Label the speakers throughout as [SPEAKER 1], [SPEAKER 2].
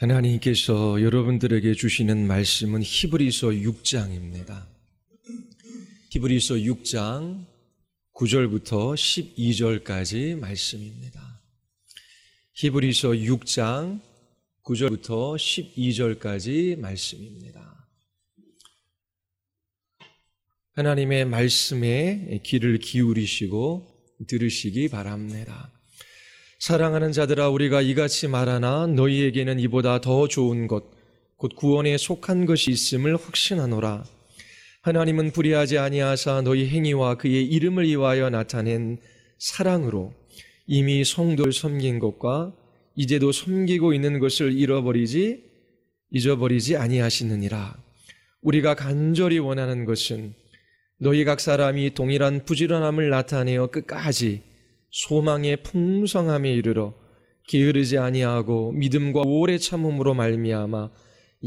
[SPEAKER 1] 하나님께서 여러분들에게 주시는 말씀은 히브리서 6장입니다. 히브리서 6장 9절부터 12절까지 말씀입니다. 히브리서 6장 9절부터 12절까지 말씀입니다. 하나님의 말씀에 귀를 기울이시고 들으시기 바랍니다. 사랑하는 자들아, 우리가 이같이 말하나 너희에게는 이보다 더 좋은 것, 곧 구원에 속한 것이 있음을 확신하노라. 하나님은 불의하지 아니하사 너희 행위와 그의 이름을 위하여 나타낸 사랑으로 이미 성도를 섬긴 것과 이제도 섬기고 있는 것을 잊어버리지 아니하시느니라. 우리가 간절히 원하는 것은 너희 각 사람이 동일한 부지런함을 나타내어 끝까지 소망의 풍성함에 이르러 게으르지 아니하고 믿음과 오래 참음으로 말미암아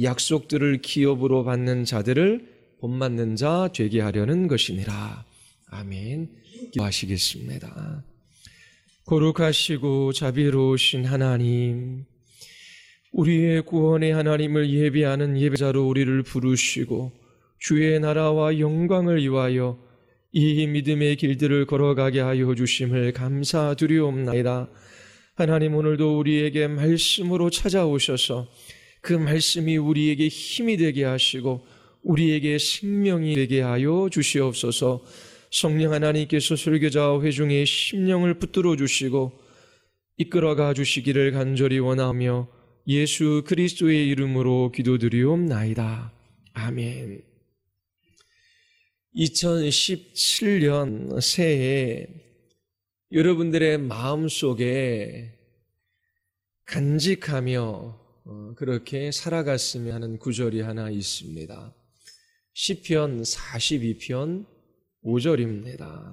[SPEAKER 1] 약속들을 기업으로 받는 자들을 본받는 자 되게 하려는 것이니라. 아멘. 기도하시겠습니다. 거룩하시고 자비로우신 하나님, 우리의 구원의 하나님을 예배하는 예배자로 우리를 부르시고 주의 나라와 영광을 위하여 이 믿음의 길들을 걸어가게 하여 주심을 감사드리옵나이다. 하나님, 오늘도 우리에게 말씀으로 찾아오셔서 그 말씀이 우리에게 힘이 되게 하시고 우리에게 생명이 되게 하여 주시옵소서. 성령 하나님께서 설교자와 회중의 심령을 붙들어 주시고 이끌어가 주시기를 간절히 원하며 예수 그리스도의 이름으로 기도드리옵나이다. 아멘. 2017년 새해 여러분들의 마음속에 간직하며 그렇게 살아갔으면 하는 구절이 하나 있습니다. 시편 42편 5절입니다.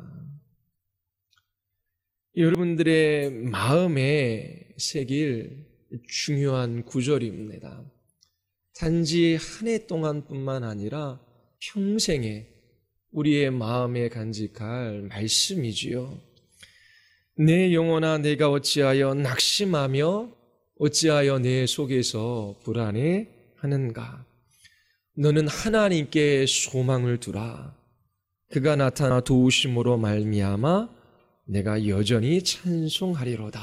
[SPEAKER 1] 여러분들의 마음에 새길 중요한 구절입니다. 단지 한 해 동안뿐만 아니라 평생에 우리의 마음에 간직할 말씀이지요. 내 영혼아, 내가 어찌하여 낙심하며 어찌하여 내 속에서 불안해하는가? 너는 하나님께 소망을 두라. 그가 나타나 도우심으로 말미암아 내가 여전히 찬송하리로다.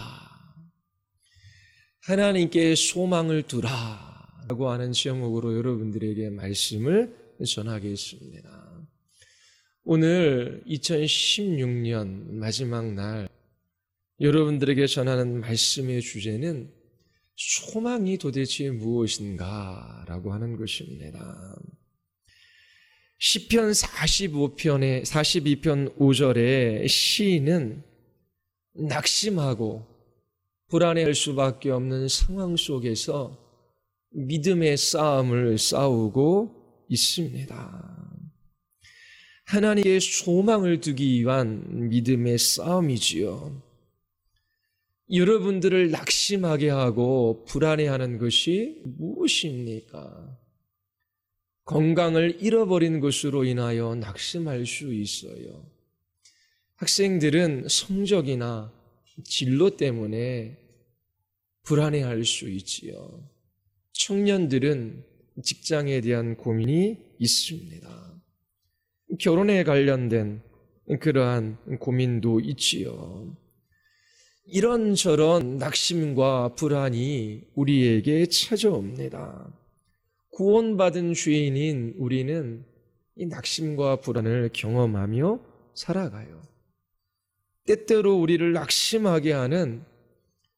[SPEAKER 1] 하나님께 소망을 두라 라고 하는 제목으로 여러분들에게 말씀을 전하겠습니다. 오늘 2016년 마지막 날 여러분들에게 전하는 말씀의 주제는 소망이 도대체 무엇인가 라고 하는 것입니다. 시편 42편 5절에 시인은 낙심하고 불안해할 수밖에 없는 상황 속에서 믿음의 싸움을 싸우고 있습니다. 하나님께 소망을 두기 위한 믿음의 싸움이지요. 여러분들을 낙심하게 하고 불안해하는 것이 무엇입니까? 건강을 잃어버린 것으로 인하여 낙심할 수 있어요. 학생들은 성적이나 진로 때문에 불안해할 수 있지요. 청년들은 직장에 대한 고민이 있습니다. 결혼에 관련된 그러한 고민도 있지요. 이런저런 낙심과 불안이 우리에게 찾아옵니다. 구원받은 죄인인 우리는 이 낙심과 불안을 경험하며 살아가요. 때때로 우리를 낙심하게 하는,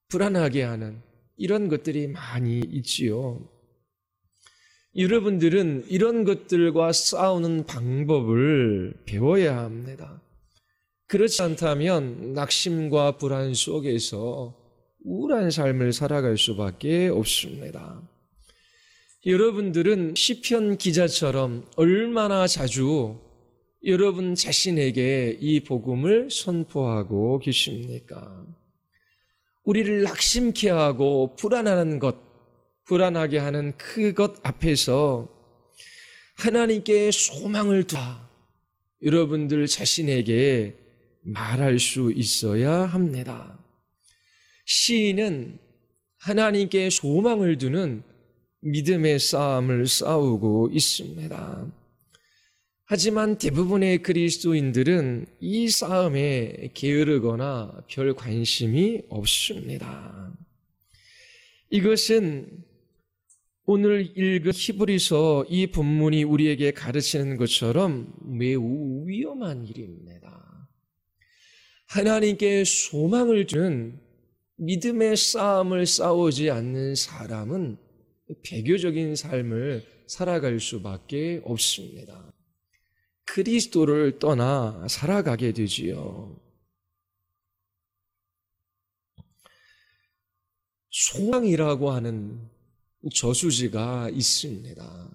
[SPEAKER 1] 불안하게 하는 이런 것들이 많이 있지요. 여러분들은 이런 것들과 싸우는 방법을 배워야 합니다. 그렇지 않다면 낙심과 불안 속에서 우울한 삶을 살아갈 수밖에 없습니다. 여러분들은 시편 기자처럼 얼마나 자주 여러분 자신에게 이 복음을 선포하고 계십니까? 우리를 낙심케 하고 불안하게 하는 그것 앞에서 하나님께 소망을 두라. 여러분들 자신에게 말할 수 있어야 합니다. 시인은 하나님께 소망을 두는 믿음의 싸움을 싸우고 있습니다. 하지만 대부분의 그리스도인들은 이 싸움에 게으르거나 별 관심이 없습니다. 이것은 오늘 읽은 히브리서 이 본문이 우리에게 가르치는 것처럼 매우 위험한 일입니다. 하나님께 소망을 주는 믿음의 싸움을 싸우지 않는 사람은 배교적인 삶을 살아갈 수밖에 없습니다. 그리스도를 떠나 살아가게 되지요. 소망이라고 하는 저수지가 있습니다.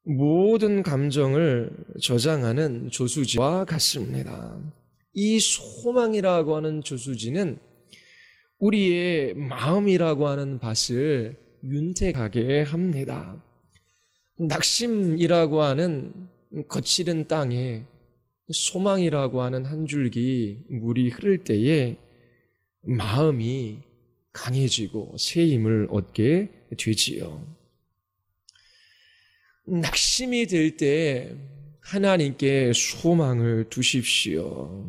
[SPEAKER 1] 모든 감정을 저장하는 저수지와 같습니다. 이 소망이라고 하는 저수지는 우리의 마음이라고 하는 밭을 윤택하게 합니다. 낙심이라고 하는 거칠은 땅에 소망이라고 하는 한 줄기 물이 흐를 때에 마음이 강해지고 새 힘을 얻게 되지요. 낙심이 될 때 하나님께 소망을 두십시오.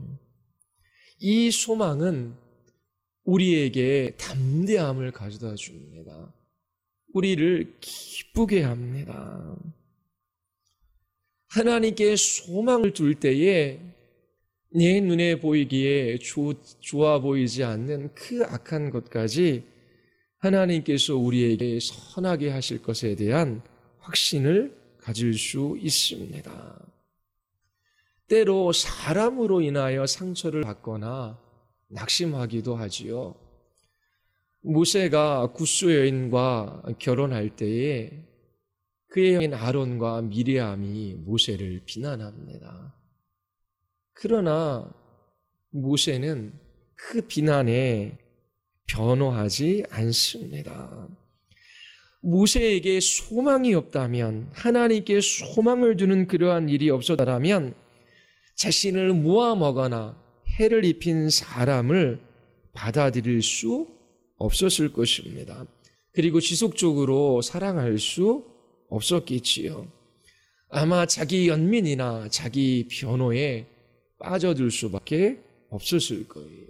[SPEAKER 1] 이 소망은 우리에게 담대함을 가져다 줍니다. 우리를 기쁘게 합니다. 하나님께 소망을 둘 때에 내 눈에 보이기에 좋아 보이지 않는 그 악한 것까지 하나님께서 우리에게 선하게 하실 것에 대한 확신을 가질 수 있습니다. 때로 사람으로 인하여 상처를 받거나 낙심하기도 하지요. 모세가 굿수 여인과 결혼할 때에 그의 여인 아론과 미리암이 모세를 비난합니다. 그러나 모세는 그 비난에 변호하지 않습니다. 모세에게 소망이 없다면, 하나님께 소망을 두는 그러한 일이 없었다면 자신을 모아먹거나 해를 입힌 사람을 받아들일 수 없었을 것입니다. 그리고 지속적으로 사랑할 수 없었겠지요. 아마 자기 연민이나 자기 변호에 빠져들 수밖에 없었을 거예요.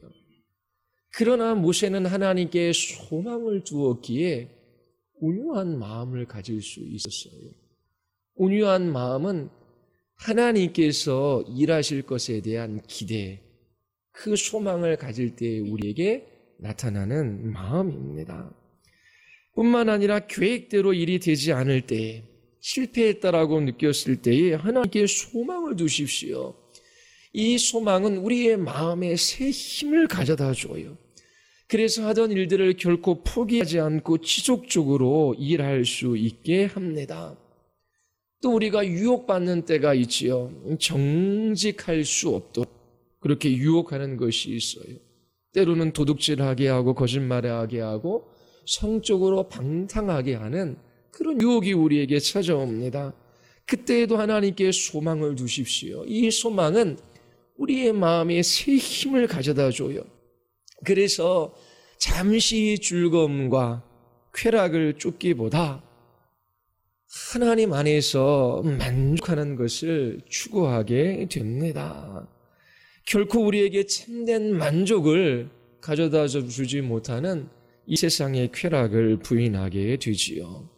[SPEAKER 1] 그러나 모세는 하나님께 소망을 두었기에 온유한 마음을 가질 수 있었어요. 온유한 마음은 하나님께서 일하실 것에 대한 기대, 그 소망을 가질 때 우리에게 나타나는 마음입니다. 뿐만 아니라 계획대로 일이 되지 않을 때, 실패했다라고 느꼈을 때에 하나님께 소망을 두십시오. 이 소망은 우리의 마음에 새 힘을 가져다 줘요. 그래서 하던 일들을 결코 포기하지 않고 지속적으로 일할 수 있게 합니다. 또 우리가 유혹받는 때가 있지요. 정직할 수 없도록 그렇게 유혹하는 것이 있어요. 때로는 도둑질하게 하고 거짓말하게 하고 성적으로 방탕하게 하는 그런 유혹이 우리에게 찾아옵니다. 그때에도 하나님께 소망을 두십시오. 이 소망은 우리의 마음에 새 힘을 가져다 줘요. 그래서 잠시 즐거움과 쾌락을 쫓기보다 하나님 안에서 만족하는 것을 추구하게 됩니다. 결코 우리에게 참된 만족을 가져다 주지 못하는 이 세상의 쾌락을 부인하게 되지요.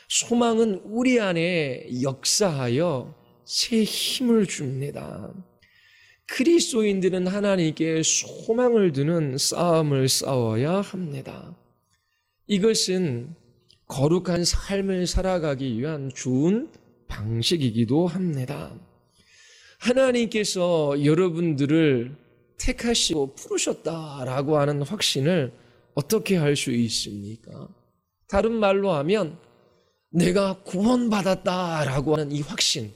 [SPEAKER 1] 소망은 우리 안에 역사하여 새 힘을 줍니다. 그리스도인들은 하나님께 소망을 두는 싸움을 싸워야 합니다. 이것은 거룩한 삶을 살아가기 위한 좋은 방식이기도 합니다. 하나님께서 여러분들을 택하시고 부르셨다라고 하는 확신을 어떻게 할 수 있습니까? 다른 말로 하면 내가 구원받았다라고 하는 이 확신,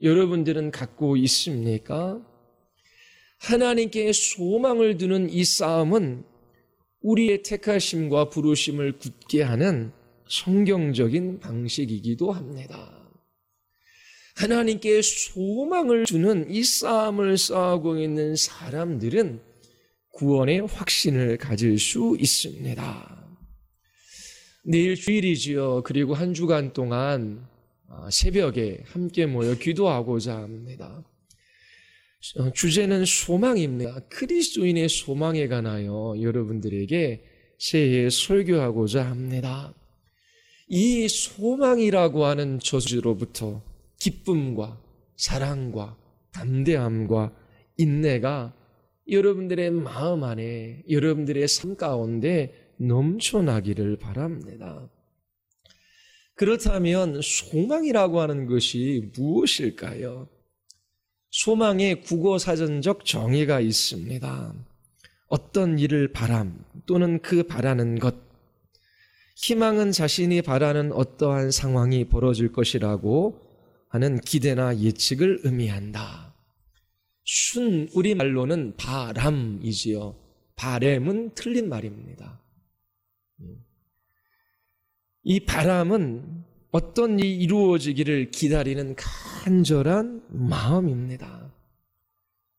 [SPEAKER 1] 여러분들은 갖고 있습니까? 하나님께 소망을 두는 이 싸움은 우리의 택하심과 부르심을 굳게 하는 성경적인 방식이기도 합니다. 하나님께 소망을 주는 이 싸움을 싸우고 있는 사람들은 구원의 확신을 가질 수 있습니다. 내일 주일이지요. 그리고 한 주간 동안 새벽에 함께 모여 기도하고자 합니다. 주제는 소망입니다. 그리스도인의 소망에 관하여 여러분들에게 새해에 설교하고자 합니다. 이 소망이라고 하는 저주로부터 기쁨과 사랑과 담대함과 인내가 여러분들의 마음 안에, 여러분들의 삶 가운데 넘쳐나기를 바랍니다. 그렇다면 소망이라고 하는 것이 무엇일까요? 소망의 국어사전적 정의가 있습니다. 어떤 일을 바람 또는 그 바라는 것, 희망은 자신이 바라는 어떠한 상황이 벌어질 것이라고 하는 기대나 예측을 의미한다. 순 우리말로는 바람이지요. 바램은 틀린 말입니다. 이 바람은 어떤 일이 이루어지기를 기다리는 간절한 마음입니다.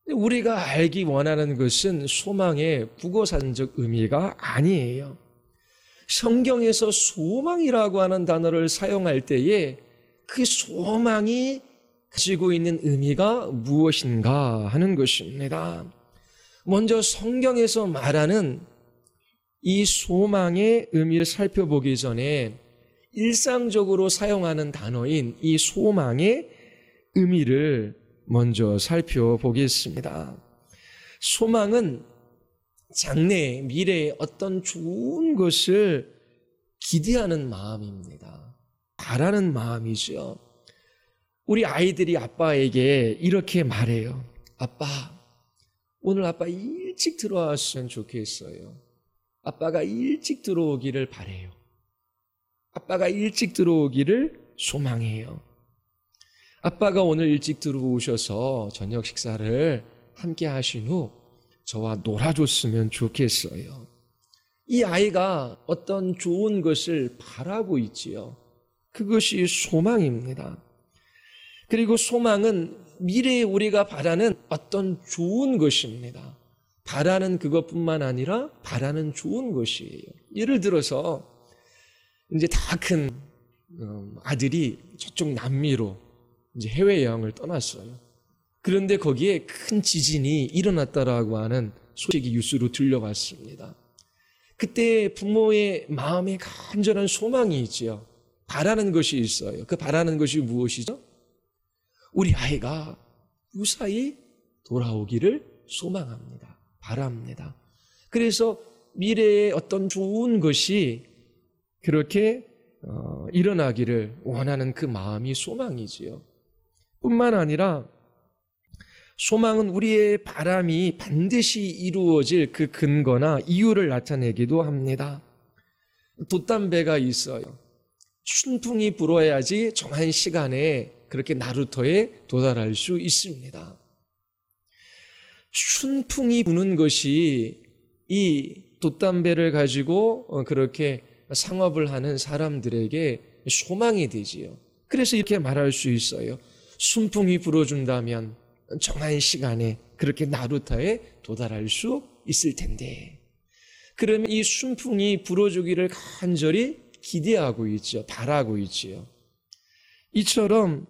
[SPEAKER 1] 우리가 알기 원하는 것은 소망의 국어사전적 의미가 아니에요. 성경에서 소망이라고 하는 단어를 사용할 때에 그 소망이 가지고 있는 의미가 무엇인가 하는 것입니다. 먼저 성경에서 말하는 이 소망의 의미를 살펴보기 전에 일상적으로 사용하는 단어인 이 소망의 의미를 먼저 살펴보겠습니다. 소망은 장래, 미래의 어떤 좋은 것을 기대하는 마음입니다. 바라는 마음이죠. 우리 아이들이 아빠에게 이렇게 말해요. 아빠, 오늘 아빠 일찍 들어왔으면 좋겠어요. 아빠가 일찍 들어오기를 바래요. 아빠가 일찍 들어오기를 소망해요. 아빠가 오늘 일찍 들어오셔서 저녁 식사를 함께 하신 후 저와 놀아줬으면 좋겠어요. 이 아이가 어떤 좋은 것을 바라고 있지요. 그것이 소망입니다. 그리고 소망은 미래에 우리가 바라는 어떤 좋은 것입니다. 바라는 그것뿐만 아니라 바라는 좋은 것이에요. 예를 들어서 이제 다 큰 아들이 저쪽 남미로 이제 해외여행을 떠났어요. 그런데 거기에 큰 지진이 일어났다라고 하는 소식이 뉴스로 들려왔습니다. 그때 부모의 마음에 간절한 소망이 있지요. 바라는 것이 있어요. 그 바라는 것이 무엇이죠? 우리 아이가 무사히 돌아오기를 소망합니다. 바랍니다. 그래서 미래에 어떤 좋은 것이 그렇게 일어나기를 원하는 그 마음이 소망이지요. 뿐만 아니라 소망은 우리의 바람이 반드시 이루어질 그 근거나 이유를 나타내기도 합니다. 돛담배가 있어요. 순풍이 불어야지 정한 시간에 그렇게 나루터에 도달할 수 있습니다. 순풍이 부는 것이 이 돛담배를 가지고 그렇게 상업을 하는 사람들에게 소망이 되지요. 그래서 이렇게 말할 수 있어요. 순풍이 불어준다면 정한 시간에 그렇게 나루터에 도달할 수 있을 텐데. 그러면 이 순풍이 불어주기를 간절히 기대하고 있죠. 바라고 있지요. 이처럼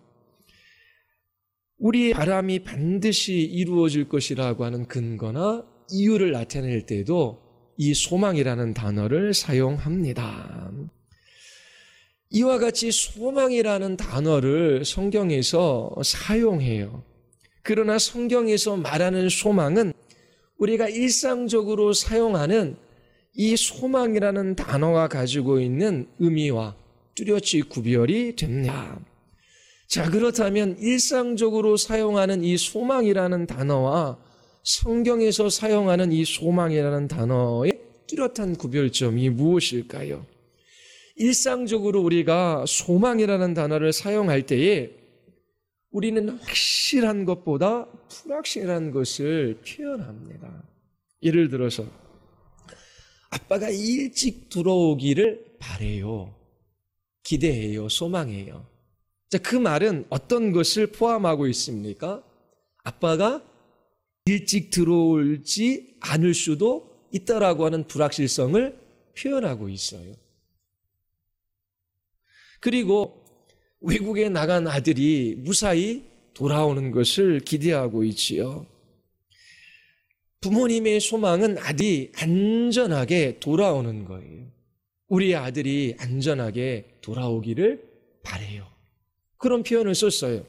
[SPEAKER 1] 우리의 바람이 반드시 이루어질 것이라고 하는 근거나 이유를 나타낼 때도 이 소망이라는 단어를 사용합니다. 이와 같이 소망이라는 단어를 성경에서 사용해요. 그러나 성경에서 말하는 소망은 우리가 일상적으로 사용하는 이 소망이라는 단어가 가지고 있는 의미와 뚜렷이 구별이 됩니다. 자, 그렇다면 일상적으로 사용하는 이 소망이라는 단어와 성경에서 사용하는 이 소망이라는 단어의 뚜렷한 구별점이 무엇일까요? 일상적으로 우리가 소망이라는 단어를 사용할 때에 우리는 확실한 것보다 불확실한 것을 표현합니다. 예를 들어서 아빠가 일찍 들어오기를 바래요. 기대해요. 소망해요. 자, 그 말은 어떤 것을 포함하고 있습니까? 아빠가 일찍 들어올지 않을 수도 있다라고 하는 불확실성을 표현하고 있어요. 그리고 외국에 나간 아들이 무사히 돌아오는 것을 기대하고 있지요. 부모님의 소망은 아들이 안전하게 돌아오는 거예요. 우리 아들이 안전하게 돌아오기를 바래요. 그런 표현을 썼어요.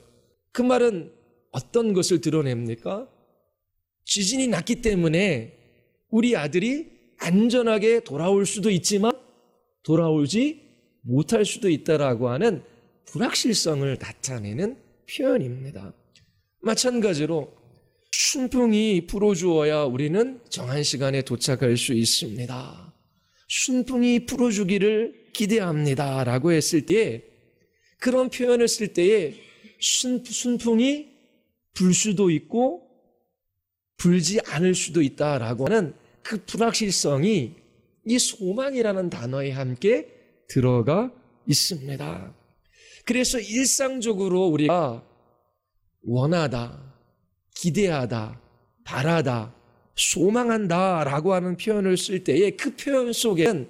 [SPEAKER 1] 그 말은 어떤 것을 드러냅니까? 지진이 났기 때문에 우리 아들이 안전하게 돌아올 수도 있지만 돌아오지 못할 수도 있다라고 하는 불확실성을 나타내는 표현입니다. 마찬가지로 순풍이 불어주어야 우리는 정한 시간에 도착할 수 있습니다. 순풍이 불어주기를 기대합니다 라고 했을 때, 그런 표현을 쓸 때에 순풍이 불 수도 있고 불지 않을 수도 있다라고 하는 그 불확실성이 이 소망이라는 단어에 함께 들어가 있습니다. 그래서 일상적으로 우리가 원하다, 기대하다, 바라다, 소망한다 라고 하는 표현을 쓸 때에 그 표현 속에는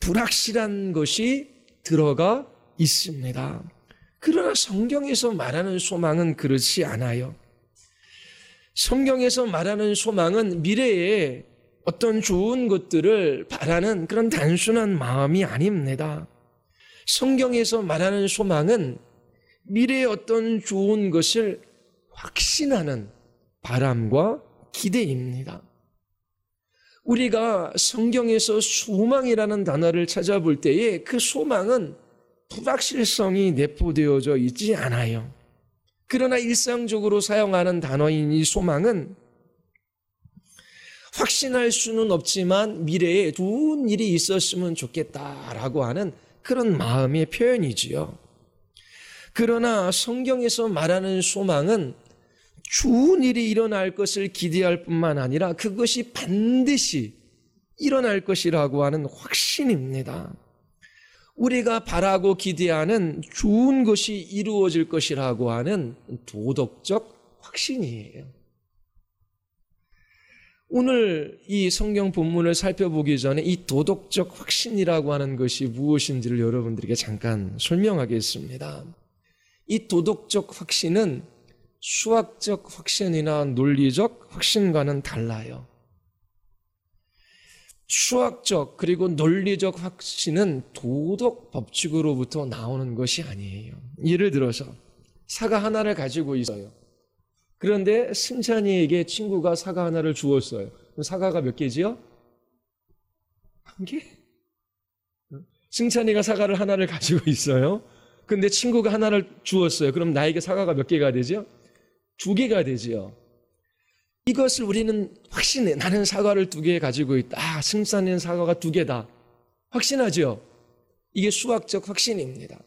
[SPEAKER 1] 불확실한 것이 들어가 있습니다. 그러나 성경에서 말하는 소망은 그렇지 않아요. 성경에서 말하는 소망은 미래에 어떤 좋은 것들을 바라는 그런 단순한 마음이 아닙니다. 성경에서 말하는 소망은 미래의 어떤 좋은 것을 확신하는 바람과 기대입니다. 우리가 성경에서 소망이라는 단어를 찾아볼 때에 그 소망은 불확실성이 내포되어져 있지 않아요. 그러나 일상적으로 사용하는 단어인 이 소망은 확신할 수는 없지만 미래에 좋은 일이 있었으면 좋겠다라고 하는 그런 마음의 표현이지요. 그러나 성경에서 말하는 소망은 좋은 일이 일어날 것을 기대할 뿐만 아니라 그것이 반드시 일어날 것이라고 하는 확신입니다. 우리가 바라고 기대하는 좋은 것이 이루어질 것이라고 하는 도덕적 확신이에요. 오늘 이 성경 본문을 살펴보기 전에 이 도덕적 확신이라고 하는 것이 무엇인지를 여러분들에게 잠깐 설명하겠습니다. 이 도덕적 확신은 수학적 확신이나 논리적 확신과는 달라요. 수학적 그리고 논리적 확신은 도덕 법칙으로부터 나오는 것이 아니에요. 예를 들어서 사과 하나를 가지고 있어요. 그런데 승찬이에게 친구가 사과 하나를 주었어요. 그럼 사과가 몇 개지요? 한 개? 승찬이가 사과를 하나를 가지고 있어요. 근데 친구가 하나를 주었어요. 그럼 나에게 사과가 몇 개가 되죠? 2개가 되지요. 이것을 우리는 확신해. 나는 사과를 2개 가지고 있다. 아, 승찬이는 사과가 2개다. 확신하죠? 이게 수학적 확신입니다.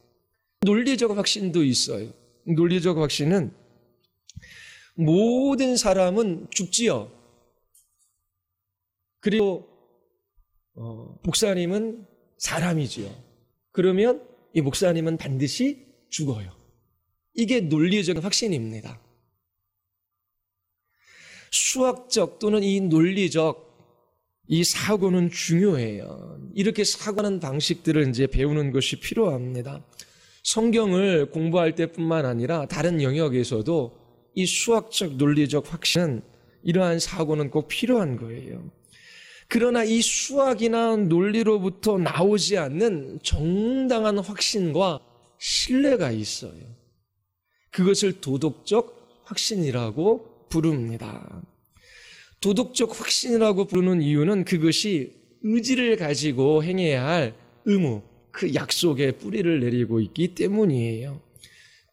[SPEAKER 1] 논리적 확신도 있어요. 논리적 확신은 모든 사람은 죽지요. 그리고 목사님은 사람이지요. 그러면 이 목사님은 반드시 죽어요. 이게 논리적 확신입니다. 수학적 또는 이 논리적 이 사고는 중요해요. 이렇게 사고하는 방식들을 이제 배우는 것이 필요합니다. 성경을 공부할 때뿐만 아니라 다른 영역에서도 이 수학적 논리적 확신은 이러한 사고는 꼭 필요한 거예요. 그러나 이 수학이나 논리로부터 나오지 않는 정당한 확신과 신뢰가 있어요. 그것을 도덕적 확신이라고 부릅니다. 도덕적 확신이라고 부르는 이유는 그것이 의지를 가지고 행해야 할 의무, 그 약속에 뿌리를 내리고 있기 때문이에요.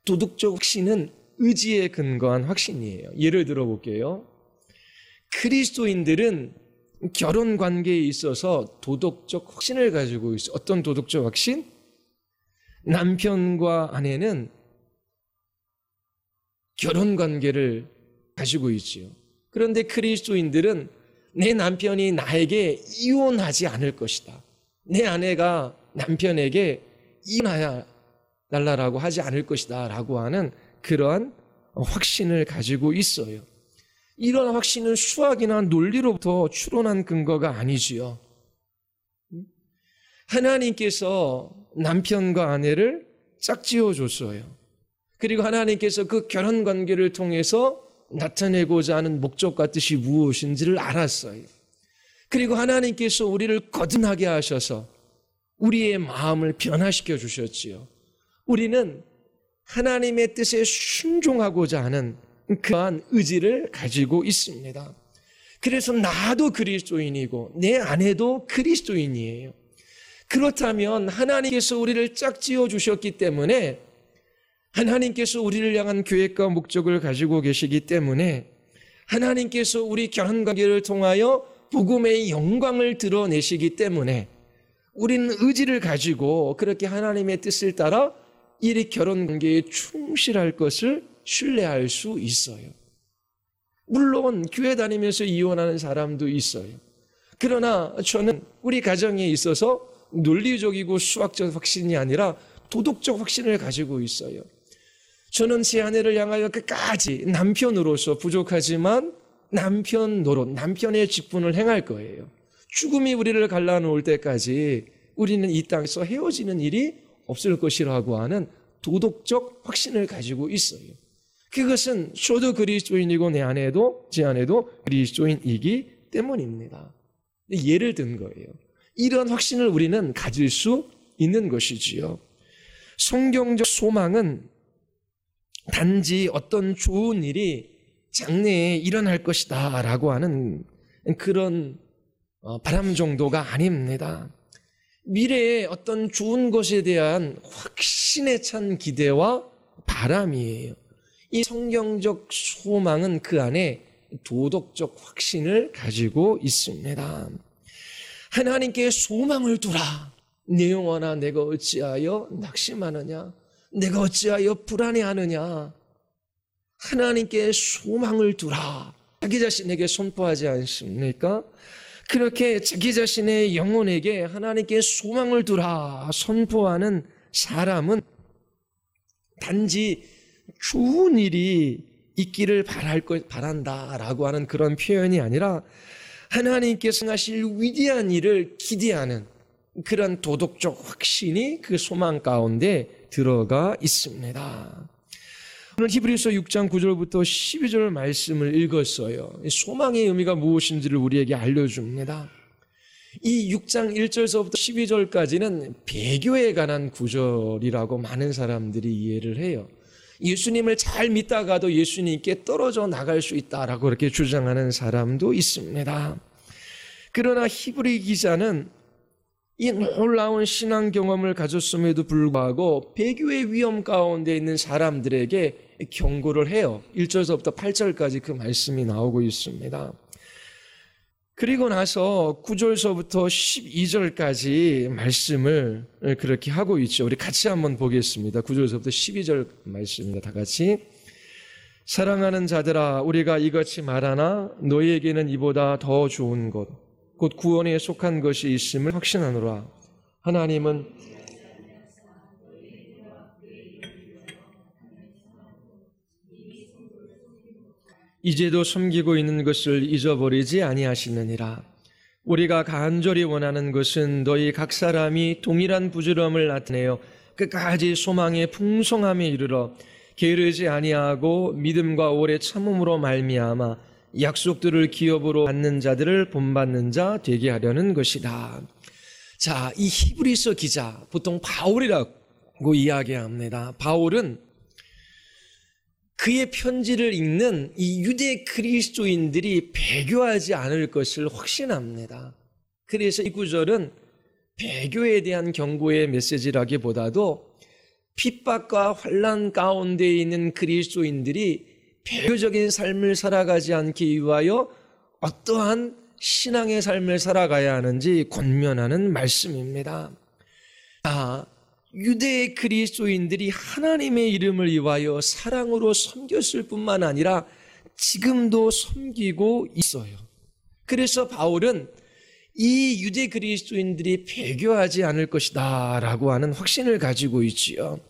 [SPEAKER 1] 도덕적 확신은 의지에 근거한 확신이에요. 예를 들어 볼게요. 그리스도인들은 결혼 관계에 있어서 도덕적 확신을 가지고 있어요. 어떤 도덕적 확신? 남편과 아내는 결혼 관계를 가지고 있지요. 그런데 그리스도인들은 내 남편이 나에게 이혼하지 않을 것이다. 내 아내가 남편에게 이혼하여 달라고 하지 않을 것이다 라고 하는 그러한 확신을 가지고 있어요. 이런 확신은 수학이나 논리로부터 추론한 근거가 아니지요. 하나님께서 남편과 아내를 짝지어 줬어요. 그리고 하나님께서 그 결혼 관계를 통해서 나타내고자 하는 목적과 뜻이 무엇인지를 알았어요. 그리고 하나님께서 우리를 거듭나게 하셔서 우리의 마음을 변화시켜 주셨지요. 우리는 하나님의 뜻에 순종하고자 하는 그러한 의지를 가지고 있습니다. 그래서 나도 그리스도인이고 내 아내도 그리스도인이에요. 그렇다면 하나님께서 우리를 짝지어 주셨기 때문에, 하나님께서 우리를 향한 계획과 목적을 가지고 계시기 때문에, 하나님께서 우리 결혼관계를 통하여 복음의 영광을 드러내시기 때문에 우리는 의지를 가지고 그렇게 하나님의 뜻을 따라 이 결혼관계에 충실할 것을 신뢰할 수 있어요. 물론 교회 다니면서 이혼하는 사람도 있어요. 그러나 저는 우리 가정에 있어서 논리적이고 수학적 확신이 아니라 도덕적 확신을 가지고 있어요. 저는 제 아내를 향하여 끝까지 남편으로서 부족하지만 남편 노릇, 남편의 직분을 행할 거예요. 죽음이 우리를 갈라놓을 때까지 우리는 이 땅에서 헤어지는 일이 없을 것이라고 하는 도덕적 확신을 가지고 있어요. 그것은 저도 그리스도인이고 제 아내도 그리스도인이기 때문입니다. 예를 든 거예요. 이런 확신을 우리는 가질 수 있는 것이지요. 성경적 소망은 단지 어떤 좋은 일이 장래에 일어날 것이다 라고 하는 그런 바람 정도가 아닙니다. 미래의 어떤 좋은 것에 대한 확신에 찬 기대와 바람이에요. 이 성경적 소망은 그 안에 도덕적 확신을 가지고 있습니다. 하나님께 소망을 두라. 내 영혼아, 내가 어찌하여 낙심하느냐? 내가 어찌하여 불안해하느냐? 하나님께 소망을 두라. 자기 자신에게 선포하지 않습니까? 그렇게 자기 자신의 영혼에게 하나님께 소망을 두라 선포하는 사람은 단지 좋은 일이 있기를 바란다라고 하는 그런 표현이 아니라 하나님께서 하실 위대한 일을 기대하는 그런 도덕적 확신이 그 소망 가운데 들어가 있습니다. 오늘 히브리서 6장 9절부터 12절 말씀을 읽었어요. 소망의 의미가 무엇인지를 우리에게 알려줍니다. 이 6장 1절서부터 12절까지는 배교에 관한 구절이라고 많은 사람들이 이해를 해요. 예수님을 잘 믿다가도 예수님께 떨어져 나갈 수 있다라고 그렇게 주장하는 사람도 있습니다. 그러나 히브리 기자는 이 놀라운 신앙 경험을 가졌음에도 불구하고 배교의 위험 가운데 있는 사람들에게 경고를 해요. 1절서부터 8절까지 그 말씀이 나오고 있습니다. 그리고 나서 9절서부터 12절까지 말씀을 그렇게 하고 있죠. 우리 같이 한번 보겠습니다. 9절서부터 12절 말씀입니다. 다 같이. 사랑하는 자들아, 우리가 이같이 말하나 너희에게는 이보다 더 좋은 것, 곧 구원에 속한 것이 있음을 확신하노라. 하나님은 이제도 섬기고 있는 것을 잊어버리지 아니하시느니라. 우리가 간절히 원하는 것은 너희 각 사람이 동일한 부지런함을 나타내어 끝까지 소망의 풍성함에 이르러 게으르지 아니하고 믿음과 오래 참음으로 말미암아 약속들을 기업으로 받는 자들을 본받는 자 되게 하려는 것이다. 자, 이 히브리서 기자, 보통 바울이라고 이야기합니다. 바울은 그의 편지를 읽는 이 유대 그리스도인들이 배교하지 않을 것을 확신합니다. 그래서 이 구절은 배교에 대한 경고의 메시지라기보다도 핍박과 환난 가운데 있는 그리스도인들이 배교적인 삶을 살아가지 않기 위하여 어떠한 신앙의 삶을 살아가야 하는지 권면하는 말씀입니다. 유대의 그리스도인들이 하나님의 이름을 위하여 사랑으로 섬겼을 뿐만 아니라 지금도 섬기고 있어요. 그래서 바울은 이 유대 그리스도인들이 배교하지 않을 것이다 라고 하는 확신을 가지고 있지요.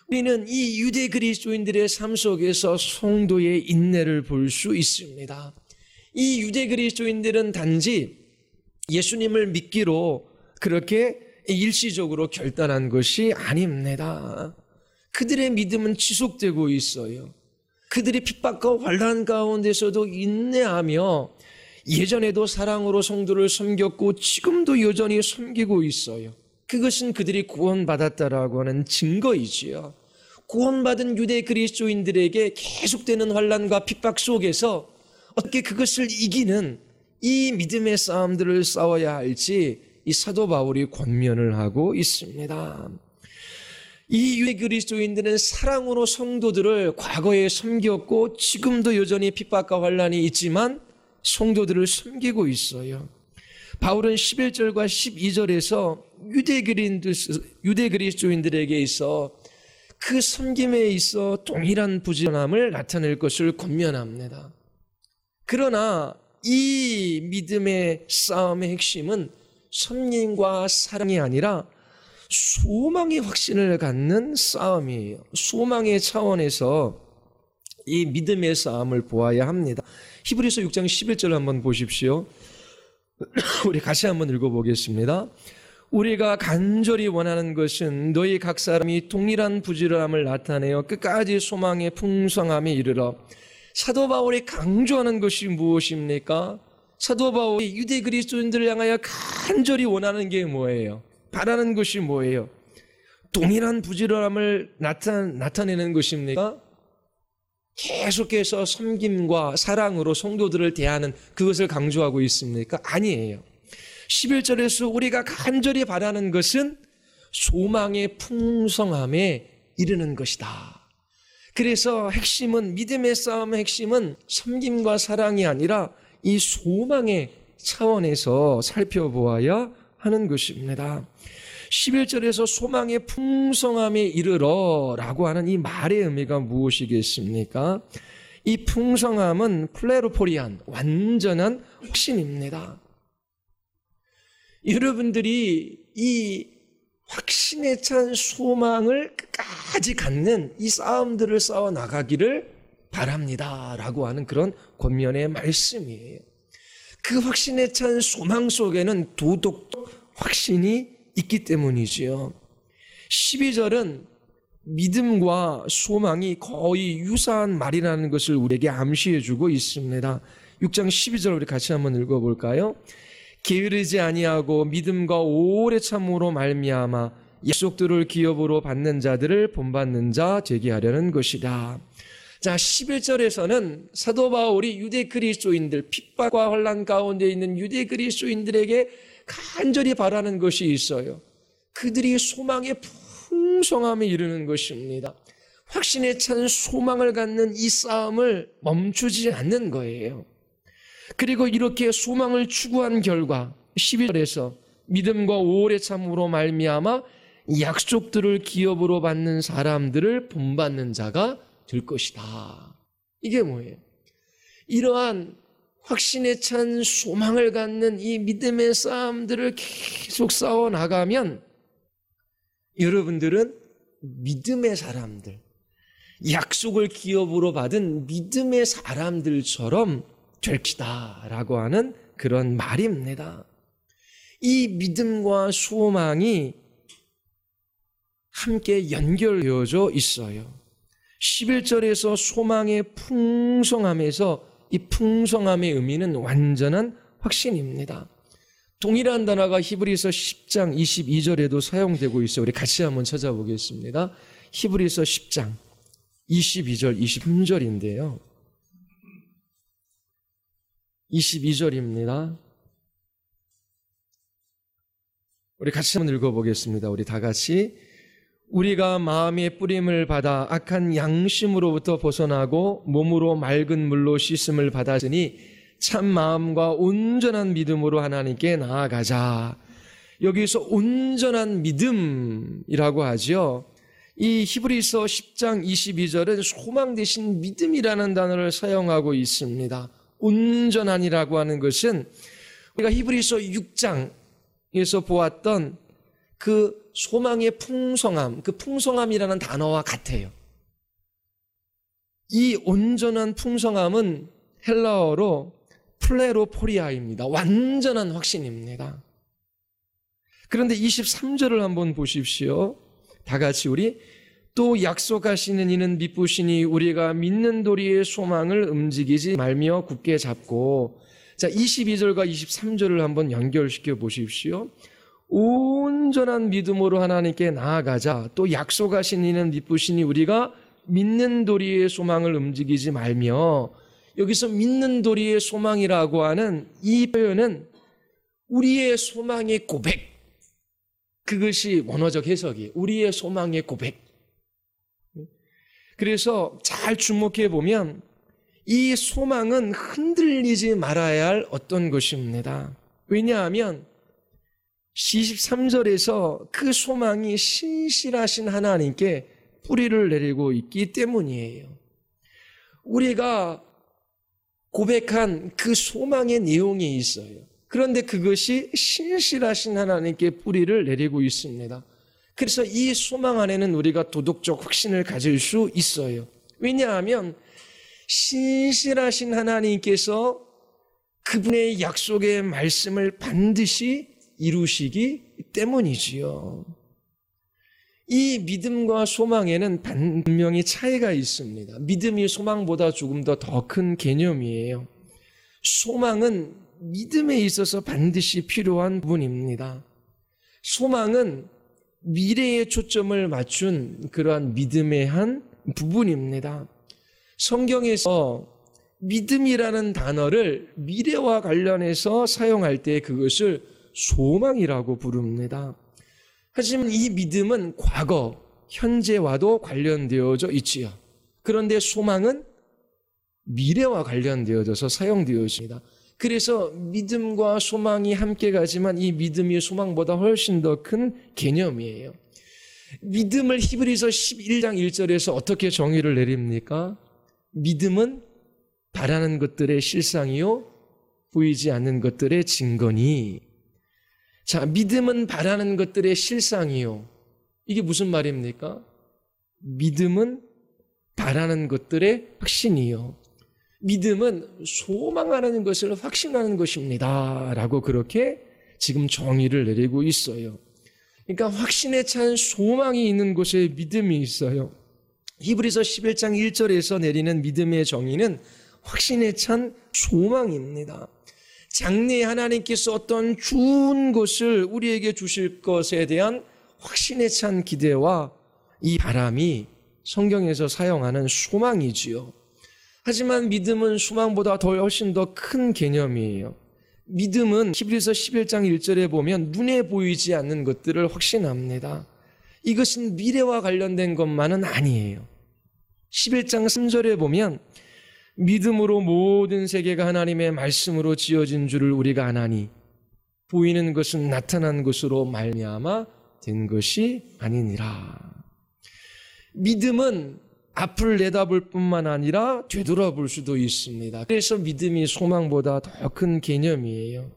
[SPEAKER 1] 우리는 이 유대 그리스도인들의 삶 속에서 성도의 인내를 볼 수 있습니다. 이 유대 그리스도인들은 단지 예수님을 믿기로 그렇게 일시적으로 결단한 것이 아닙니다. 그들의 믿음은 지속되고 있어요. 그들이 핍박과 환난 가운데서도 인내하며 예전에도 사랑으로 성도를 섬겼고 지금도 여전히 섬기고 있어요. 그것은 그들이 구원받았다라고 하는 증거이지요. 구원받은 유대 그리스도인들에게 계속되는 환난과 핍박 속에서 어떻게 그것을 이기는 이 믿음의 싸움들을 싸워야 할지 이 사도 바울이 권면을 하고 있습니다. 이 유대 그리스도인들은 사랑으로 성도들을 과거에 섬겼고 지금도 여전히 핍박과 환난이 있지만 성도들을 섬기고 있어요. 바울은 11절과 12절에서 유대 그리스도인들에게 있어 그 섬김에 있어 동일한 부지런함을 나타낼 것을 권면합니다. 그러나 이 믿음의 싸움의 핵심은 섬김과 사랑이 아니라 소망의 확신을 갖는 싸움이에요. 소망의 차원에서 이 믿음의 싸움을 보아야 합니다. 히브리서 6장 11절 한번 보십시오. 우리 같이 한번 읽어보겠습니다. 우리가 간절히 원하는 것은 너희 각 사람이 동일한 부지런함을 나타내어 끝까지 소망의 풍성함에 이르러. 사도 바울이 강조하는 것이 무엇입니까? 사도 바울이 유대 그리스도인들을 향하여 간절히 원하는 게 뭐예요? 바라는 것이 뭐예요? 동일한 부지런함을 나타내는 것입니까? 계속해서 섬김과 사랑으로 성도들을 대하는 그것을 강조하고 있습니까? 아니에요. 11절에서 우리가 간절히 바라는 것은 소망의 풍성함에 이르는 것이다. 그래서 핵심은, 믿음의 싸움의 핵심은 섬김과 사랑이 아니라 이 소망의 차원에서 살펴보아야 하는 것입니다. 11절에서 소망의 풍성함에 이르러 라고 하는 이 말의 의미가 무엇이겠습니까? 이 풍성함은 플레로포리안, 완전한 확신입니다. 여러분들이 이 확신에 찬 소망을 끝까지 갖는 이 싸움들을 싸워 나가기를 바랍니다 라고 하는 그런 권면의 말씀이에요. 그 확신에 찬 소망 속에는 도덕적 확신이 있기 때문이지요. 12절은 믿음과 소망이 거의 유사한 말이라는 것을 우리에게 암시해 주고 있습니다. 6장 12절 우리 같이 한번 읽어볼까요? 게으르지 아니하고 믿음과 오래 참으로 말미암아 약속들을 기업으로 받는 자들을 본받는 자 되게 하려는 것이다. 자, 11절에서는 사도 바울이 유대 그리스도인들, 핍박과 환난 가운데 있는 유대 그리스도인들에게 간절히 바라는 것이 있어요. 그들이 소망의 풍성함에 이르는 것입니다. 확신에 찬 소망을 갖는 이 싸움을 멈추지 않는 거예요. 그리고 이렇게 소망을 추구한 결과 12절에서 믿음과 오래 참으로 말미암아 약속들을 기업으로 받는 사람들을 본받는 자가 될 것이다. 이게 뭐예요? 이러한 확신에 찬 소망을 갖는 이 믿음의 싸움들을 계속 싸워 나가면 여러분들은 믿음의 사람들, 약속을 기업으로 받은 믿음의 사람들처럼 될 것이다 라고 하는 그런 말입니다. 이 믿음과 소망이 함께 연결되어져 있어요. 11절에서 소망의 풍성함에서 이 풍성함의 의미는 완전한 확신입니다. 동일한 단어가 히브리서 10장 22절에도 사용되고 있어요. 우리 같이 한번 찾아보겠습니다. 히브리서 10장 22절 23절인데요. 22절입니다. 우리 같이 한번 읽어보겠습니다. 우리 다 같이. 우리가 마음의 뿌림을 받아 악한 양심으로부터 벗어나고 몸으로 맑은 물로 씻음을 받았으니 참 마음과 온전한 믿음으로 하나님께 나아가자. 여기서 온전한 믿음이라고 하죠. 이 히브리서 10장 22절은 소망 대신 믿음이라는 단어를 사용하고 있습니다. 온전한이라고 하는 것은 우리가 히브리서 6장에서 보았던 그 소망의 풍성함, 그 풍성함이라는 단어와 같아요. 이 온전한 풍성함은 헬라어로 플레로포리아입니다. 완전한 확신입니다. 그런데 23절을 한번 보십시오. 다 같이 우리 또 약속하시는 이는 미쁘시니 우리가 믿는 도리의 소망을 움직이지 말며 굳게 잡고. 자, 22절과 23절을 한번 연결시켜 보십시오. 온전한 믿음으로 하나님께 나아가자. 또 약속하신 이는 미쁘시니 우리가 믿는 도리의 소망을 움직이지 말며. 여기서 믿는 도리의 소망이라고 하는 이 표현은 우리의 소망의 고백. 그것이 원어적 해석이에요. 우리의 소망의 고백. 그래서 잘 주목해 보면 이 소망은 흔들리지 말아야 할 어떤 것입니다. 왜냐하면 23절에서 그 소망이 신실하신 하나님께 뿌리를 내리고 있기 때문이에요. 우리가 고백한 그 소망의 내용이 있어요. 그런데 그것이 신실하신 하나님께 뿌리를 내리고 있습니다. 그래서 이 소망 안에는 우리가 도덕적 확신을 가질 수 있어요. 왜냐하면 신실하신 하나님께서 그분의 약속의 말씀을 반드시 이루시기 때문이지요. 이 믿음과 소망에는 분명히 차이가 있습니다. 믿음이 소망보다 조금 더 큰 개념이에요. 소망은 믿음에 있어서 반드시 필요한 부분입니다. 소망은 미래에 초점을 맞춘 그러한 믿음의 한 부분입니다. 성경에서 믿음이라는 단어를 미래와 관련해서 사용할 때 그것을 소망이라고 부릅니다. 하지만 이 믿음은 과거, 현재와도 관련되어져 있지요. 그런데 소망은 미래와 관련되어져서 사용되어집니다. 그래서 믿음과 소망이 함께 가지만 이 믿음이 소망보다 훨씬 더 큰 개념이에요. 믿음을 히브리서 11장 1절에서 어떻게 정의를 내립니까? 믿음은 바라는 것들의 실상이요 보이지 않는 것들의 증거니. 자, 믿음은 바라는 것들의 실상이요. 이게 무슨 말입니까? 믿음은 바라는 것들의 확신이요. 믿음은 소망하는 것을 확신하는 것입니다. 라고 그렇게 지금 정의를 내리고 있어요. 그러니까 확신에 찬 소망이 있는 곳에 믿음이 있어요. 히브리서 11장 1절에서 내리는 믿음의 정의는 확신에 찬 소망입니다. 장래에 하나님께서 어떤 좋은 것을 우리에게 주실 것에 대한 확신에 찬 기대와 이 바람이 성경에서 사용하는 소망이지요. 하지만 믿음은 소망보다 훨씬 더 큰 개념이에요. 믿음은 히브리서 11장 1절에 보면 눈에 보이지 않는 것들을 확신합니다. 이것은 미래와 관련된 것만은 아니에요. 11장 3절에 보면 믿음으로 모든 세계가 하나님의 말씀으로 지어진 줄을 우리가 아나니 보이는 것은 나타난 것으로 말미암아 된 것이 아니니라. 믿음은 앞을 내다볼 뿐만 아니라 되돌아볼 수도 있습니다. 그래서 믿음이 소망보다 더 큰 개념이에요.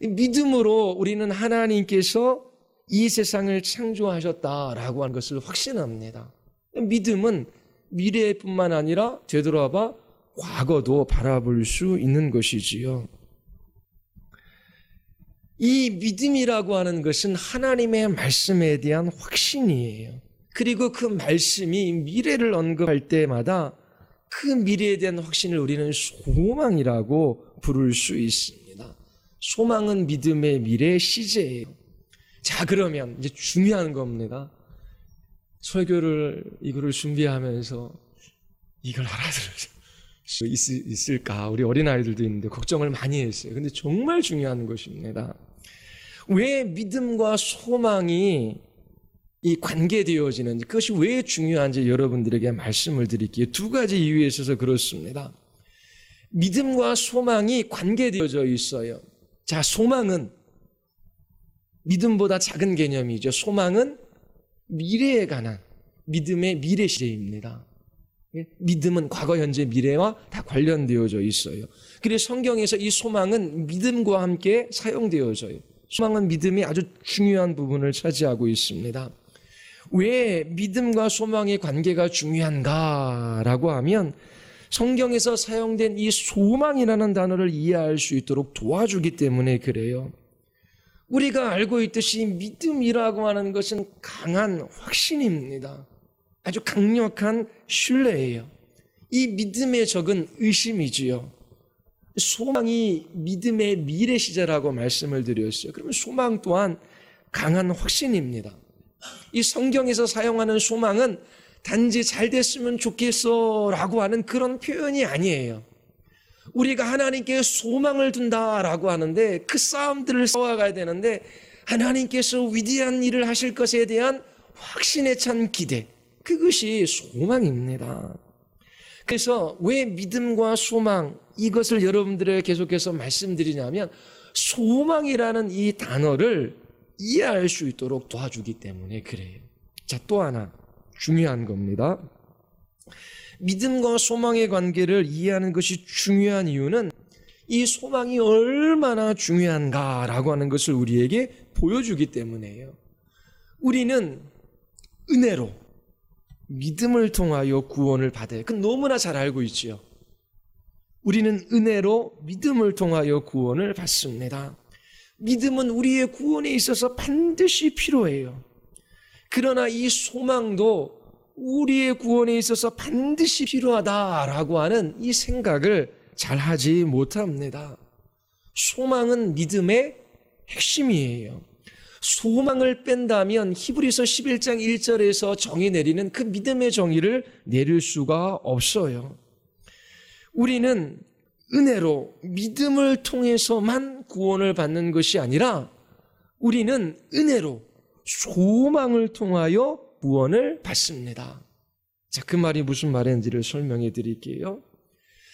[SPEAKER 1] 믿음으로 우리는 하나님께서 이 세상을 창조하셨다라고 하는 것을 확신합니다. 믿음은 미래뿐만 아니라 되돌아봐 과거도 바라볼 수 있는 것이지요. 이 믿음이라고 하는 것은 하나님의 말씀에 대한 확신이에요. 그리고 그 말씀이 미래를 언급할 때마다 그 미래에 대한 확신을 우리는 소망이라고 부를 수 있습니다. 소망은 믿음의 미래 시제예요. 자, 그러면 이제 중요한 겁니다. 설교를 이거를 준비하면서 이걸 알아들을 수 있을까? 우리 어린아이들도 있는데 걱정을 많이 했어요. 근데 정말 중요한 것입니다. 왜 믿음과 소망이 이 관계되어지는지, 그것이 왜 중요한지 여러분들에게 말씀을 드릴게요. 두 가지 이유에 있어서 그렇습니다. 믿음과 소망이 관계되어져 있어요. 자, 소망은 믿음보다 작은 개념이죠. 소망은 미래에 관한 믿음의 미래 시제입니다. 믿음은 과거, 현재, 미래와 다 관련되어져 있어요. 그래서 성경에서 이 소망은 믿음과 함께 사용되어져요. 소망은 믿음이 아주 중요한 부분을 차지하고 있습니다. 왜 믿음과 소망의 관계가 중요한가라고 하면 성경에서 사용된 이 소망이라는 단어를 이해할 수 있도록 도와주기 때문에 그래요. 우리가 알고 있듯이 믿음이라고 하는 것은 강한 확신입니다. 아주 강력한 신뢰예요. 이 믿음의 적은 의심이지요. 소망이 믿음의 미래시자라고 말씀을 드렸어요. 그러면 소망 또한 강한 확신입니다. 이 성경에서 사용하는 소망은 단지 잘 됐으면 좋겠어라고 하는 그런 표현이 아니에요. 우리가 하나님께 소망을 둔다라고 하는데 그 싸움들을 싸워가야 되는데 하나님께서 위대한 일을 하실 것에 대한 확신에 찬 기대, 그것이 소망입니다. 그래서 왜 믿음과 소망 이것을 여러분들에게 계속해서 말씀드리냐면 소망이라는 이 단어를 이해할 수 있도록 도와주기 때문에 그래요. 자, 또 하나 중요한 겁니다. 믿음과 소망의 관계를 이해하는 것이 중요한 이유는 이 소망이 얼마나 중요한가라고 하는 것을 우리에게 보여주기 때문이에요. 우리는 은혜로 믿음을 통하여 구원을 받아요. 그건 너무나 잘 알고 있지요. 우리는 은혜로 믿음을 통하여 구원을 받습니다. 믿음은 우리의 구원에 있어서 반드시 필요해요. 그러나 이 소망도 우리의 구원에 있어서 반드시 필요하다라고 하는 이 생각을 잘 하지 못합니다. 소망은 믿음의 핵심이에요. 소망을 뺀다면 히브리서 11장 1절에서 정의 내리는 그 믿음의 정의를 내릴 수가 없어요. 우리는 은혜로 믿음을 통해서만 구원을 받는 것이 아니라 우리는 은혜로 소망을 통하여 구원을 받습니다. 자, 그 말이 무슨 말인지를 설명해 드릴게요.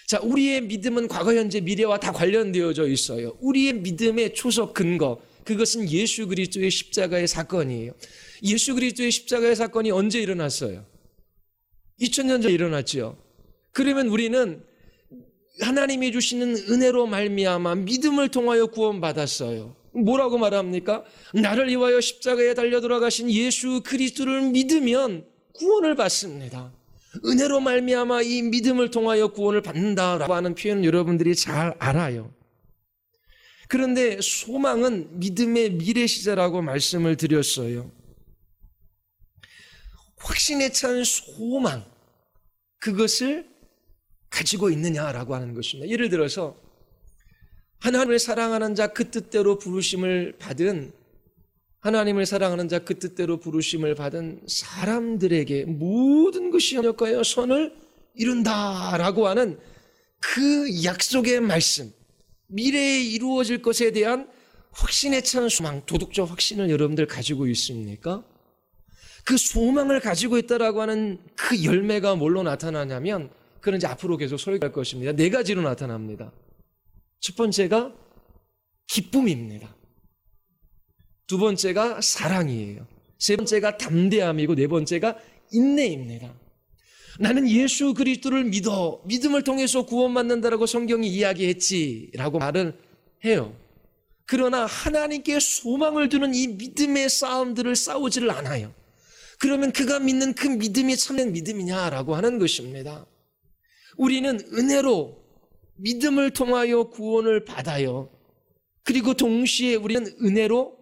[SPEAKER 1] 자, 우리의 믿음은 과거, 현재, 미래와 다 관련되어져 있어요. 우리의 믿음의 초석 근거, 그것은 예수 그리스도의 십자가의 사건이에요. 예수 그리스도의 십자가의 사건이 언제 일어났어요? 2000년 전에 일어났죠. 그러면 우리는 하나님이 주시는 은혜로 말미암아 믿음을 통하여 구원받았어요. 뭐라고 말합니까? 나를 위하여 십자가에 달려 돌아가신 예수 그리스도를 믿으면 구원을 받습니다. 은혜로 말미암아 이 믿음을 통하여 구원을 받는다라고 하는 표현은 여러분들이 잘 알아요. 그런데 소망은 믿음의 미래시자라고 말씀을 드렸어요. 확신에 찬 소망, 그것을 가지고 있느냐라고 하는 것입니다. 예를 들어서 하나님을 사랑하는 자 그 뜻대로 부르심을 받은 하나님을 사랑하는 자 그 뜻대로 부르심을 받은 사람들에게 모든 것이 협력하여 선을 이룬다라고 하는 그 약속의 말씀, 미래에 이루어질 것에 대한 확신에 찬 소망, 도덕적 확신을 여러분들 가지고 있습니까? 그 소망을 가지고 있다라고 하는 그 열매가 뭘로 나타나냐면 그는 이제 앞으로 계속 설교할 것입니다. 4가지로 나타납니다. 첫 번째가 기쁨입니다. 두 번째가 사랑이에요. 세 번째가 담대함이고 네 번째가 인내입니다. 나는 예수 그리스도를 믿어 믿음을 통해서 구원받는다라고 성경이 이야기했지라고 말을 해요. 그러나 하나님께 소망을 두는 이 믿음의 싸움들을 싸우지를 않아요. 그러면 그가 믿는 그 믿음이 참된 믿음이냐라고 하는 것입니다. 우리는 은혜로 믿음을 통하여 구원을 받아요. 그리고 동시에 우리는 은혜로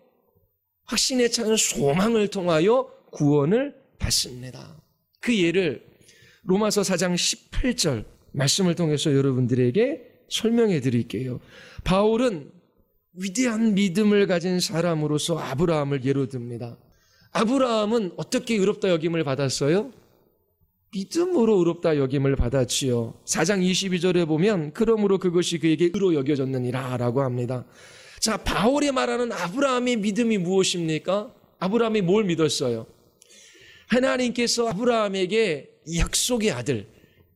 [SPEAKER 1] 확신에 찬 소망을 통하여 구원을 받습니다. 그 예를 로마서 4장 18절 말씀을 통해서 여러분들에게 설명해 드릴게요. 바울은 위대한 믿음을 가진 사람으로서 아브라함을 예로 듭니다. 아브라함은 어떻게 의롭다 여김을 받았어요? 믿음으로 의롭다 여김을 받았지요. 4장 22절에 보면 그러므로 그것이 그에게 의로 여겨졌느니라 라고 합니다. 자, 바울이 말하는 아브라함의 믿음이 무엇입니까? 아브라함이 뭘 믿었어요? 하나님께서 아브라함에게 약속의 아들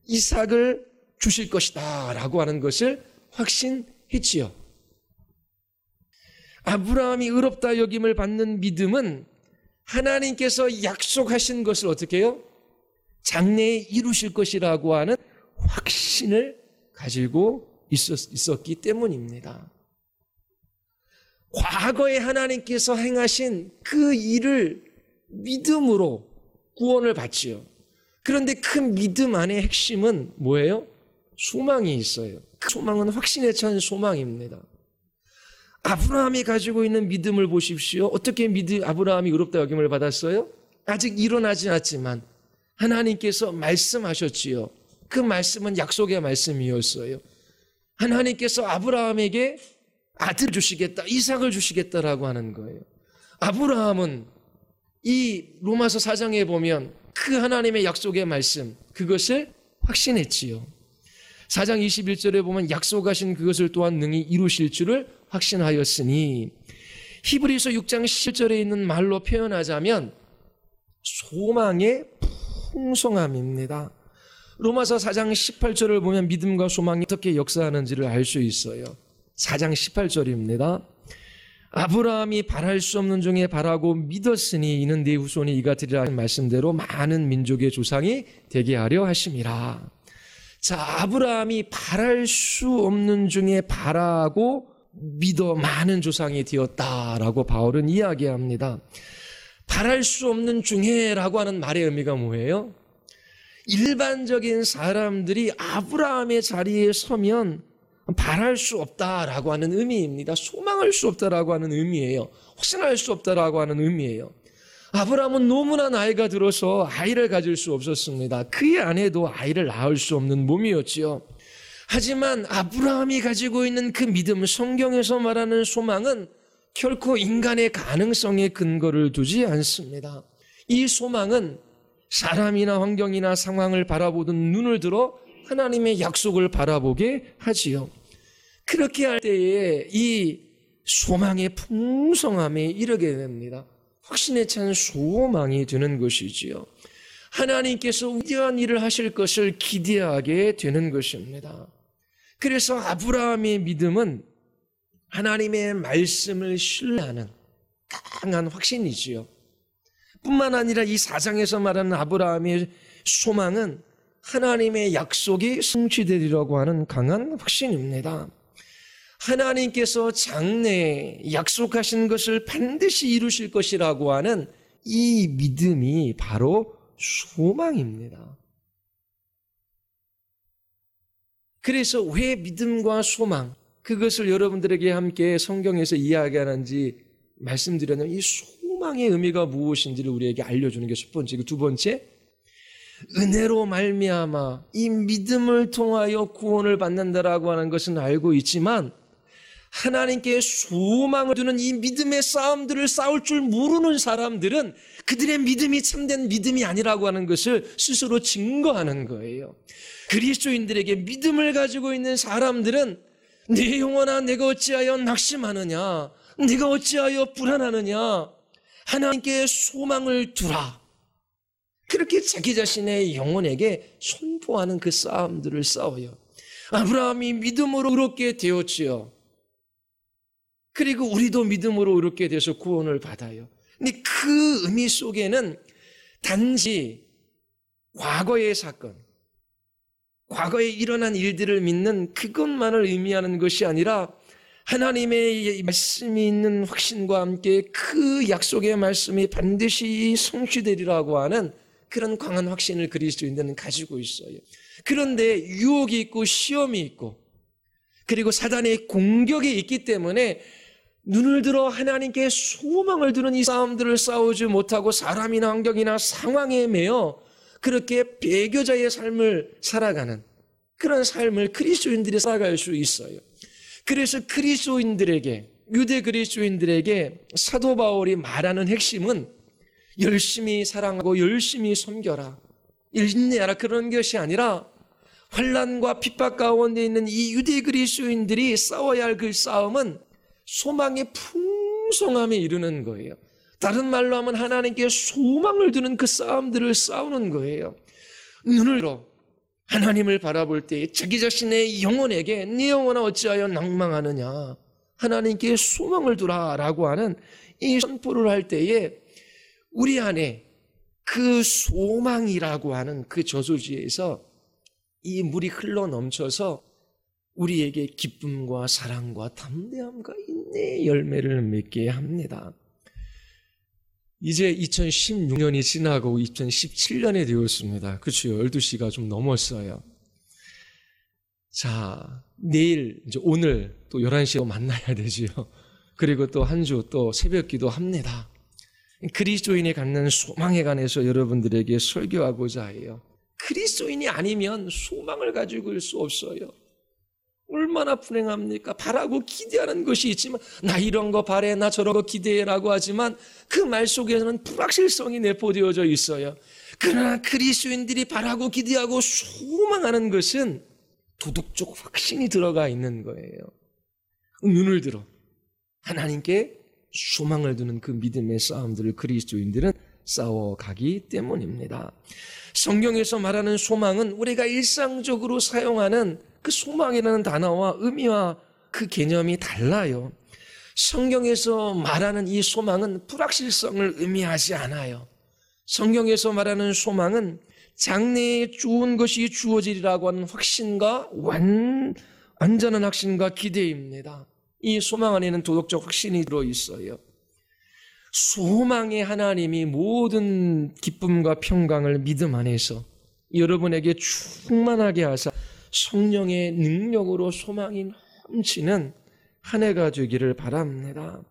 [SPEAKER 1] 이삭을 주실 것이다 라고 하는 것을 확신했지요. 아브라함이 의롭다 여김을 받는 믿음은 하나님께서 약속하신 것을 어떻게 해요? 장래에 이루실 것이라고 하는 확신을 가지고 있었기 때문입니다. 과거에 하나님께서 행하신 그 일을 믿음으로 구원을 받지요. 그런데 그 믿음 안에 핵심은 뭐예요? 소망이 있어요. 그 소망은 확신에 찬 소망입니다. 아브라함이 가지고 있는 믿음을 보십시오. 어떻게 아브라함이 의롭다 여김을 받았어요? 아직 일어나지 않았지만 하나님께서 말씀하셨지요. 그 말씀은 약속의 말씀이었어요. 하나님께서 아브라함에게 아들을 주시겠다, 이삭을 주시겠다라고 하는 거예요. 아브라함은 이 로마서 4장에 보면 그 하나님의 약속의 말씀, 그것을 확신했지요. 4장 21절에 보면 약속하신 그것을 또한 능히 이루실 줄을 확신하였으니, 히브리서 6장 10절에 있는 말로 표현하자면 소망의 풍성함입니다. 로마서 4장 18절을 보면 믿음과 소망이 어떻게 역사하는지를 알 수 있어요. 4장 18절입니다. 아브라함이 바랄 수 없는 중에 바라고 믿었으니 이는 네 후손이 이가 되리라 하신 말씀대로 많은 민족의 조상이 되게 하려 하심이라. 자, 아브라함이 바랄 수 없는 중에 바라고 믿어 많은 조상이 되었다라고 바울은 이야기합니다. 바랄 수 없는 중에라고 하는 말의 의미가 뭐예요? 일반적인 사람들이 아브라함의 자리에 서면 바랄 수 없다라고 하는 의미입니다. 소망할 수 없다라고 하는 의미예요. 확신할 수 없다라고 하는 의미예요. 아브라함은 너무나 나이가 들어서 아이를 가질 수 없었습니다. 그의 아내도 아이를 낳을 수 없는 몸이었지요. 하지만 아브라함이 가지고 있는 그 믿음, 성경에서 말하는 소망은 결코 인간의 가능성에 근거를 두지 않습니다. 이 소망은 사람이나 환경이나 상황을 바라보던 눈을 들어 하나님의 약속을 바라보게 하지요. 그렇게 할 때에 이 소망의 풍성함에 이르게 됩니다. 확신에 찬 소망이 드는 것이지요. 하나님께서 위대한 일을 하실 것을 기대하게 되는 것입니다. 그래서 아브라함의 믿음은 하나님의 말씀을 신뢰하는 강한 확신이지요. 뿐만 아니라 이 4장에서 말하는 아브라함의 소망은 하나님의 약속이 성취되리라고 하는 강한 확신입니다. 하나님께서 장래에 약속하신 것을 반드시 이루실 것이라고 하는 이 믿음이 바로 소망입니다. 그래서 왜 믿음과 소망, 그것을 여러분들에게 함께 성경에서 이야기하는지 말씀드렸냐면 이 소망의 의미가 무엇인지를 우리에게 알려주는 게 첫 번째고, 두 번째, 은혜로 말미암아 이 믿음을 통하여 구원을 받는다라고 하는 것은 알고 있지만 하나님께 소망을 두는 이 믿음의 싸움들을 싸울 줄 모르는 사람들은 그들의 믿음이 참된 믿음이 아니라고 하는 것을 스스로 증거하는 거예요. 그리스도인들에게 믿음을 가지고 있는 사람들은 내 영혼아 내가 어찌하여 낙심하느냐, 내가 어찌하여 불안하느냐, 하나님께 소망을 두라. 그렇게 자기 자신의 영혼에게 선포하는 그 싸움들을 싸워요. 아브라함이 믿음으로 의롭게 되었지요. 그리고 우리도 믿음으로 의롭게 돼서 구원을 받아요. 근데 그 의미 속에는 단지 과거의 사건, 과거에 일어난 일들을 믿는 그것만을 의미하는 것이 아니라 하나님의 말씀이 있는 확신과 함께 그 약속의 말씀이 반드시 성취되리라고 하는 그런 강한 확신을 그리스도인들은 가지고 있어요. 그런데 유혹이 있고 시험이 있고 그리고 사단의 공격이 있기 때문에 눈을 들어 하나님께 소망을 두는 이 싸움들을 싸우지 못하고 사람이나 환경이나 상황에 매여 그렇게 배교자의 삶을 살아가는 그런 삶을 그리스도인들이 살아갈 수 있어요. 그래서 그리스도인들에게, 유대 그리스도인들에게 사도 바울이 말하는 핵심은 열심히 사랑하고 열심히 섬겨라, 인내하라, 그런 것이 아니라 환난과 핍박 가운데 있는 이 유대 그리스도인들이 싸워야 할 그 싸움은 소망의 풍성함에 이르는 거예요. 다른 말로 하면 하나님께 소망을 두는 그 싸움들을 싸우는 거예요. 눈을 들어 하나님을 바라볼 때 자기 자신의 영혼에게 네 영혼아 어찌하여 낭망하느냐, 하나님께 소망을 두라라고 하는 이 선포를 할 때에 우리 안에 그 소망이라고 하는 그 저수지에서 이 물이 흘러 넘쳐서 우리에게 기쁨과 사랑과 담대함과 인내의 열매를 맺게 합니다. 이제 2016년이 지나고 2017년이 되었습니다. 그렇죠. 12시가 좀 넘었어요. 자, 내일, 이제 오늘 또 11시에 만나야 되지요. 그리고 또 한 주 또 새벽 기도합니다. 그리스도인이 갖는 소망에 관해서 여러분들에게 설교하고자 해요. 그리스도인이 아니면 소망을 가지고 있을 수 없어요. 얼마나 불행합니까? 바라고 기대하는 것이 있지만 나 이런 거 바래, 나 저런 거 기대해라고 하지만 그 말 속에서는 불확실성이 내포되어져 있어요. 그러나 그리스도인들이 바라고 기대하고 소망하는 것은 도덕적 확신이 들어가 있는 거예요. 눈을 들어 하나님께 소망을 두는 그 믿음의 싸움들을 그리스도인들은 싸워가기 때문입니다. 성경에서 말하는 소망은 우리가 일상적으로 사용하는 그 소망이라는 단어와 의미와 그 개념이 달라요. 성경에서 말하는 이 소망은 불확실성을 의미하지 않아요. 성경에서 말하는 소망은 장래에 좋은 것이 주어지리라고 하는 확신과 완전한 확신과 기대입니다. 이 소망 안에는 도덕적 확신이 들어있어요. 소망의 하나님이 모든 기쁨과 평강을 믿음 안에서 여러분에게 충만하게 하사 성령의 능력으로 소망이 넘치는 한 해가 되기를 바랍니다.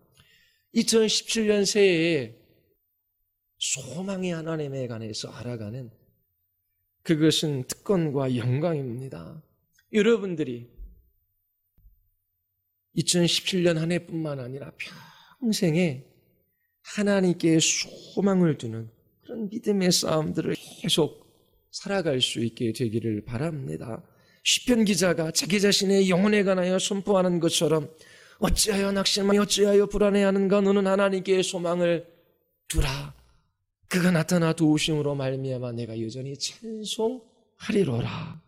[SPEAKER 1] 2017년 새해에 소망의 하나님에 관해서 알아가는 그것은 특권과 영광입니다. 여러분들이 2017년 한 해뿐만 아니라 평생에 하나님께 소망을 두는 그런 믿음의 싸움들을 계속 살아갈 수 있게 되기를 바랍니다. 시편 기자가 자기 자신의 영혼에 관하여 선포하는 것처럼 어찌하여 낙심하며 어찌하여 불안해하는가 너는 하나님께 소망을 두라. 그가 나타나 도우심으로 말미암아 내가 여전히 찬송하리로라.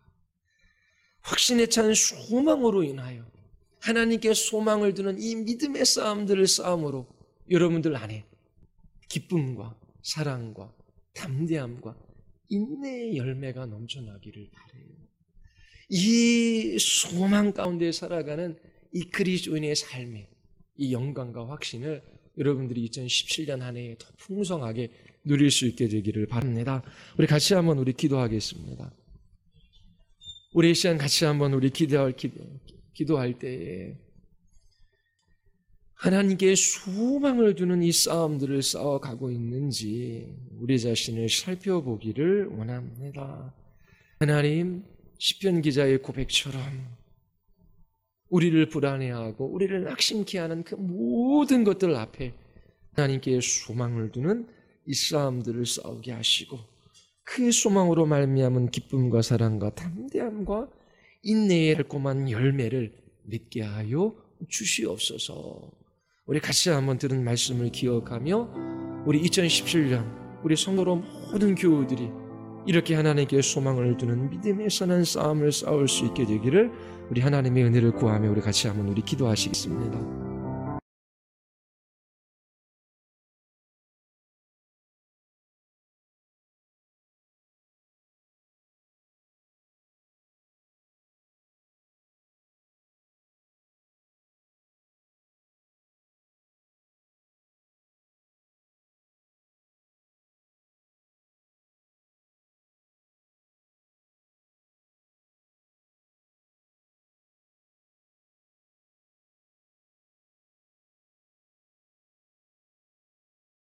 [SPEAKER 1] 확신에 찬 소망으로 인하여 하나님께 소망을 두는 이 믿음의 싸움들을 싸움으로 여러분들 안에 기쁨과 사랑과 담대함과 인내의 열매가 넘쳐나기를 바라요. 이 소망 가운데 살아가는 이 그리스도인의 삶의 이 영광과 확신을 여러분들이 2017년 한 해에 더 풍성하게 누릴 수 있게 되기를 바랍니다. 우리 같이 한번 기도하겠습니다. 우리 이 시간 같이 한번 우리 기도할 때에 하나님께 소망을 두는 이 싸움들을 싸워가고 있는지 우리 자신을 살펴보기를 원합니다. 하나님, 시편 기자의 고백처럼 우리를 불안해하고 우리를 낙심케 하는 그 모든 것들 앞에 하나님께 소망을 두는 이 싸움들을 싸우게 하시고 그 소망으로 말미암은 기쁨과 사랑과 담대함과 인내의 달콤한 열매를 맺게 하여 주시옵소서. 우리 같이 한번 들은 말씀을 기억하며 우리 2017년 우리 성도로 모든 교우들이 이렇게 하나님께 소망을 두는 믿음의 선한 싸움을 싸울 수 있게 되기를 우리 하나님의 은혜를 구하며 우리 같이 한번 기도하시겠습니다.